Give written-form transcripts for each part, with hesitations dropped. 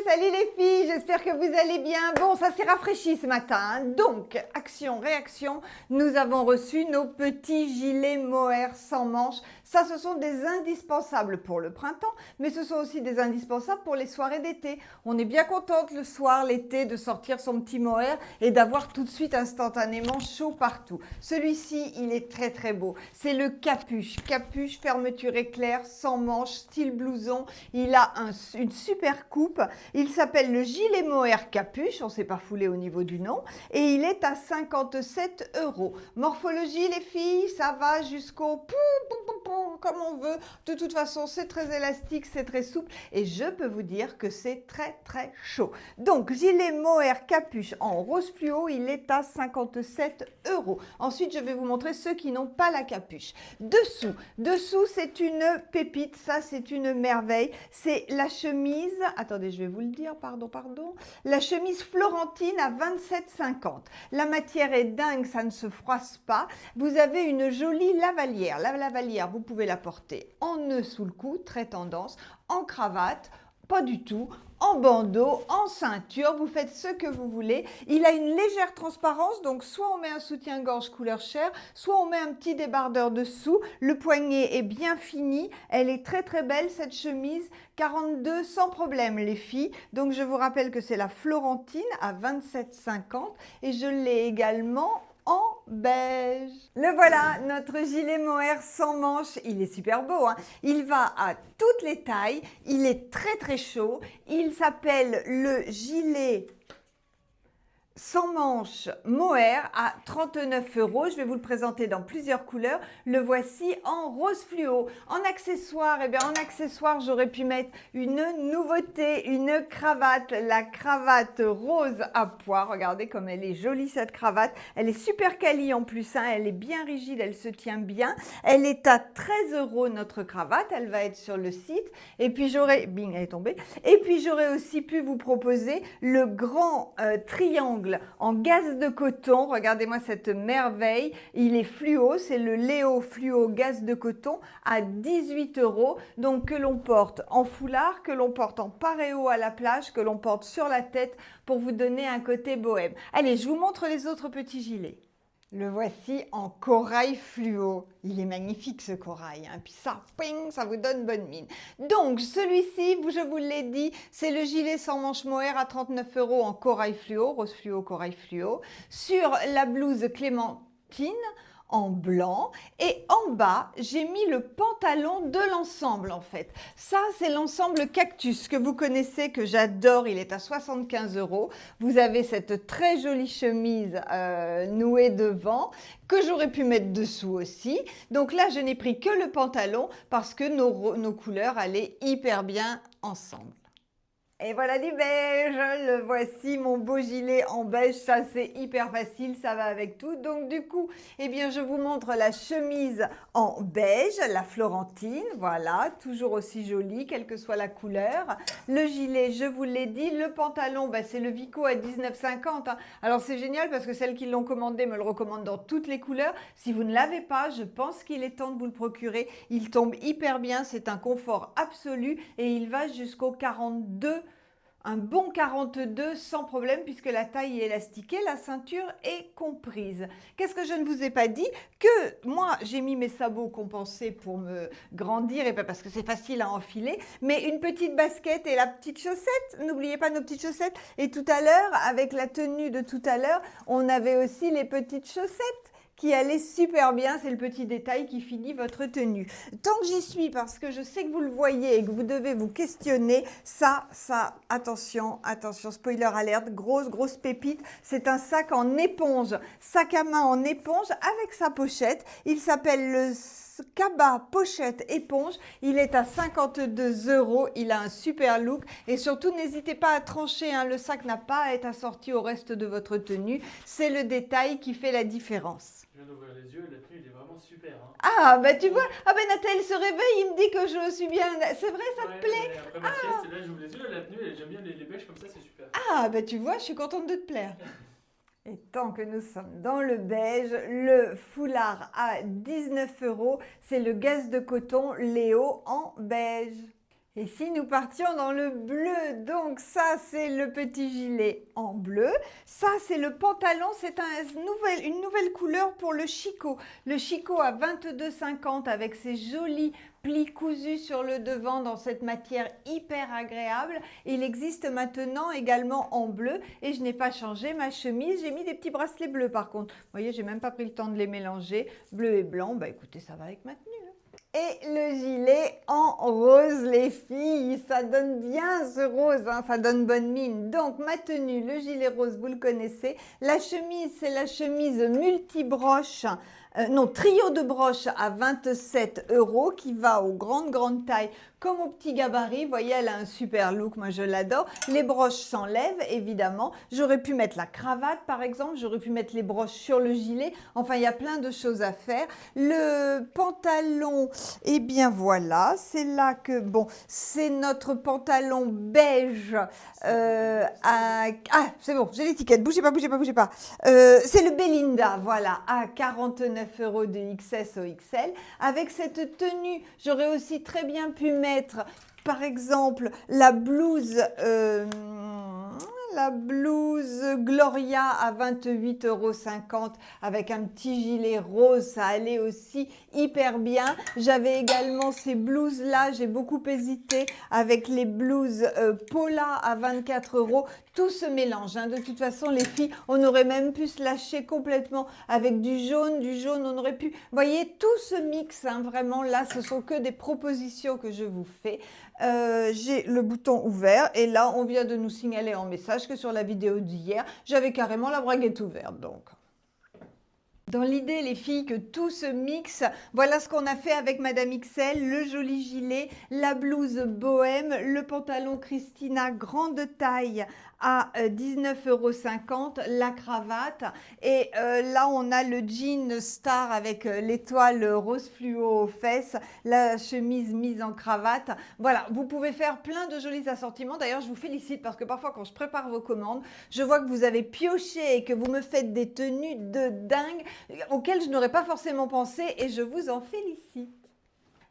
salut les filles, j'espère que vous allez bien. Bon, ça s'est rafraîchi ce matin, hein. Donc, action, réaction, nous avons reçu nos petits gilets mohair sans manches. Ça, ce sont des indispensables pour le printemps, mais ce sont aussi des indispensables pour les soirées d'été. On est bien contente le soir, l'été, de sortir son petit mohair et d'avoir tout de suite instantanément chaud partout. Celui-ci, il est très très beau. C'est le capuche. Capuche, fermeture éclair, sans manches, style blouson. Il a une super coupe. Il s'appelle le gilet mohair capuche. On ne s'est pas foulé au niveau du nom. Et il est à 57 €. Morphologie, les filles, ça va jusqu'au comme on veut. De toute façon, c'est très élastique, c'est très souple. Et je peux vous dire que c'est très très chaud. Donc, gilet mohair capuche en rose fluo, il est à 57 €. Ensuite, je vais vous montrer ceux qui n'ont pas la capuche. Dessous, c'est une pépite. Ça, c'est une merveille. C'est la chemise. Attendez, je vais vous le dire. Pardon. La chemise Florentine à 27,50 €. La matière est dingue, ça ne se froisse pas. Vous avez une jolie lavalière. La lavalière, vous pouvez la porter en nœud sous le cou, très tendance, en cravate, pas du tout, en bandeau, en ceinture, vous faites ce que vous voulez. Il a une légère transparence, donc soit on met un soutien-gorge couleur chair, soit on met un petit débardeur dessous. Le poignet est bien fini, elle est très très belle cette chemise, 42 sans problème les filles. Donc je vous rappelle que c'est la Florentine à 27,50 € et je l'ai également en beige. Le voilà, notre gilet mohair sans manches. Il est super beau, hein. Il va à toutes les tailles. Il est très très chaud. Il s'appelle le gilet sans manches mohair à 39 €. Je vais vous le présenter dans plusieurs couleurs. Le voici en rose fluo. En accessoire, j'aurais pu mettre une nouveauté, une cravate. La cravate rose à pois. Regardez comme elle est jolie cette cravate. Elle est super quali en plus, hein. Elle est bien rigide, elle se tient bien. Elle est à 13 € notre cravate. Elle va être sur le site. Et puis j'aurais... Bing, elle est tombée. Et puis j'aurais aussi pu vous proposer le grand triangle en gaze de coton. Regardez-moi cette merveille. Il est fluo, c'est le Léo fluo gaze de coton à 18 €. Donc que l'on porte en foulard, que l'on porte en paréo à la plage, que l'on porte sur la tête pour vous donner un côté bohème. Allez, je vous montre les autres petits gilets. Le voici en corail fluo. Il est magnifique ce corail, hein. Puis ça, ping, ça vous donne bonne mine. Donc celui-ci, je vous l'ai dit, c'est le gilet sans manches mohair à 39 € en corail fluo, rose fluo, corail fluo. Sur la blouse clémentine en blanc et en bas j'ai mis le pantalon de l'ensemble en fait. Ça c'est l'ensemble cactus que vous connaissez, que j'adore, il est à 75 €. Vous avez cette très jolie chemise nouée devant que j'aurais pu mettre dessous aussi. Donc là je n'ai pris que le pantalon parce que nos couleurs allaient hyper bien ensemble. Et voilà du beige, le voici mon beau gilet en beige, ça c'est hyper facile, ça va avec tout. Donc du coup, eh bien je vous montre la chemise en beige, la Florentine, voilà, toujours aussi jolie, quelle que soit la couleur. Le gilet, je vous l'ai dit, le pantalon, c'est le Vico à 19,50 €, hein. Alors c'est génial parce que celles qui l'ont commandé me le recommandent dans toutes les couleurs. Si vous ne l'avez pas, je pense qu'il est temps de vous le procurer. Il tombe hyper bien, c'est un confort absolu et il va jusqu'au 42. Un bon 42 sans problème puisque la taille est élastiquée, la ceinture est comprise. Qu'est-ce que je ne vous ai pas dit? Que moi, j'ai mis mes sabots compensés pour me grandir, et pas parce que c'est facile à enfiler, mais une petite basket et la petite chaussette. N'oubliez pas nos petites chaussettes. Et tout à l'heure, avec la tenue de tout à l'heure, on avait aussi les petites chaussettes qui allait super bien, c'est le petit détail qui finit votre tenue. Tant que j'y suis, parce que je sais que vous le voyez et que vous devez vous questionner, ça, attention, spoiler alerte, grosse pépite, c'est un sac en éponge, sac à main en éponge avec sa pochette. Il s'appelle le Kaba pochette éponge, il est à 52 €, il a un super look et surtout n'hésitez pas à trancher, hein, le sac n'a pas à être assorti au reste de votre tenue, c'est le détail qui fait la différence. Je viens d'ouvrir les yeux et la tenue il est vraiment super, hein. Ah tu vois, Nathalie se réveille, il me dit que je suis bien, c'est vrai, ça te plaît? Après ma sieste, là j'ouvre les yeux, la tenue, j'aime bien les beiges comme ça, c'est super. Tu vois, je suis contente de te plaire. Et tant que nous sommes dans le beige, le foulard à 19 €, c'est le gaze de coton Léo en beige. Et si nous partions dans le bleu, donc ça c'est le petit gilet en bleu, ça c'est le pantalon, c'est une nouvelle couleur pour le chicot. Le chicot à 22,50 avec ses jolis plis cousus sur le devant dans cette matière hyper agréable. Il existe maintenant également en bleu et je n'ai pas changé ma chemise, j'ai mis des petits bracelets bleus par contre. Vous voyez, j'ai même pas pris le temps de les mélanger, bleu et blanc, bah écoutez, ça va avec ma tenue. Et le gilet en rose, les filles, ça donne bien ce rose, hein, ça donne bonne mine. Donc ma tenue, le gilet rose, vous le connaissez. La chemise, c'est la chemise multi-broche, non, trio de broches à 27 € qui va aux grandes tailles comme au petit gabarit. Vous voyez, elle a un super look, moi je l'adore. Les broches s'enlèvent, évidemment. J'aurais pu mettre la cravate, par exemple. J'aurais pu mettre les broches sur le gilet. Enfin, il y a plein de choses à faire. Le pantalon, eh bien voilà, c'est là que, bon, c'est notre pantalon beige. Ah, c'est bon, j'ai l'étiquette. Bougez pas. C'est le Belinda, voilà, à 49 € de XS au XL. Avec cette tenue, j'aurais aussi très bien pu mettre par exemple la blouse Gloria à 28,50 € avec un petit gilet rose, ça allait aussi hyper bien. J'avais également ces blouses là, j'ai beaucoup hésité avec les blouses Paula à 24 €. Tout se mélange, hein. De toute façon les filles, on aurait même pu se lâcher complètement avec du jaune, on aurait pu, vous voyez, tout se mixe, hein, vraiment là, ce sont que des propositions que je vous fais. J'ai le bouton ouvert et là on vient de nous signaler en message que sur la vidéo d'hier j'avais carrément la braguette ouverte, donc dans l'idée, les filles, que tout se mixe, voilà ce qu'on a fait avec Madame XL, le joli gilet, la blouse bohème, le pantalon Christina grande taille à 19,50 €, la cravate et là on a le jean star avec l'étoile rose fluo aux fesses, la chemise mise en cravate. Voilà, vous pouvez faire plein de jolis assortiments. D'ailleurs, je vous félicite parce que parfois quand je prépare vos commandes, je vois que vous avez pioché et que vous me faites des tenues de dingue auxquelles je n'aurais pas forcément pensé et je vous en félicite.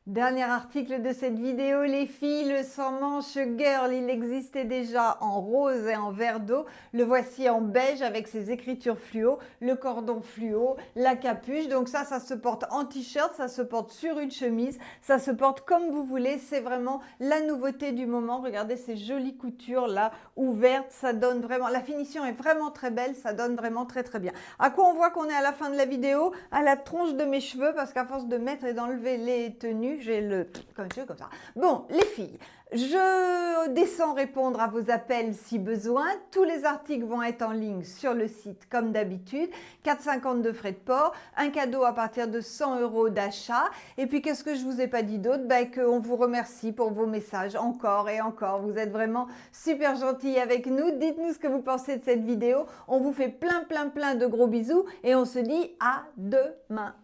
Dernier article de cette vidéo, les filles, le sans manche girl, il existait déjà en rose et en vert d'eau. Le voici en beige avec ses écritures fluo, le cordon fluo, la capuche. Donc ça se porte en t-shirt, ça se porte sur une chemise, ça se porte comme vous voulez. C'est vraiment la nouveauté du moment. Regardez ces jolies coutures là, ouvertes. Ça donne vraiment, la finition est vraiment très belle, ça donne vraiment très bien. À quoi on voit qu'on est à la fin de la vidéo? À la tronche de mes cheveux, parce qu'à force de mettre et d'enlever les tenues, j'ai le comme ça. Bon, les filles, je descends répondre à vos appels si besoin. Tous les articles vont être en ligne sur le site comme d'habitude. 4,50 € de frais de port, un cadeau à partir de 100 € d'achat. Et puis, qu'est-ce que je vous ai pas dit d'autre? Qu'on vous remercie pour vos messages encore et encore. Vous êtes vraiment super gentils avec nous. Dites-nous ce que vous pensez de cette vidéo. On vous fait plein de gros bisous et on se dit à demain.